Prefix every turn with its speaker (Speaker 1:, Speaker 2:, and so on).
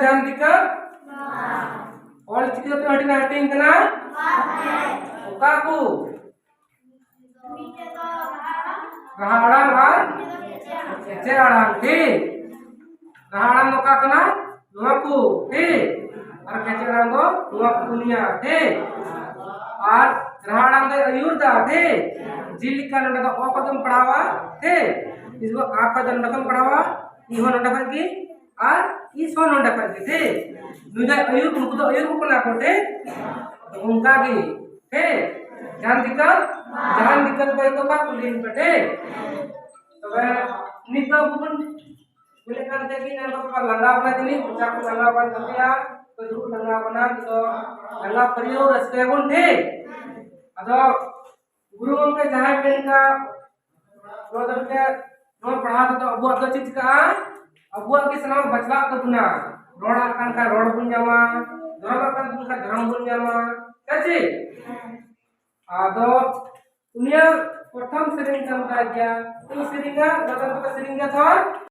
Speaker 1: जान दिक्कत और चिकित्सा तो हटिंग हटिंग कना ओका को रहाड़ांग और केचे आड़ांग ठीक रहाड़ांग ओका कना नुआकू ठीक और केचे आड़ांग दो नुआकुनिया ठीक और रहाड़ांग दो अयुरदा ठीक जिलिका नंदा दो ओ कदम पढ़ावा ठीक इसको आप कदम नकम पढ़ावा इहो नंदा की और इसो नंदा की ठीक नुजा अयुर उनको तो अयुर को ना कोटे तो उनका की ठीक जान दिक्कत भाई तो का कुलिन बटे तबे नितो बुन बोले kan tadi nang apa langga apa tadi ucap langga apa tadi ya kedua langga apa तो langga परियोग रस्ते बन थे अदो गुरु उनके जहां के का रोदर के नो पढ़ा तो अबुआ तो चीज का अबुआ के सनाम बचला तो पुना रोड़ा kan का रोड बुन जामा धर्म kan बुन का धर्म बुन जामा कैसे अदो उनिया प्रथम श्रेणी का गया तो श्रेणी का दादा का श्रेणी का था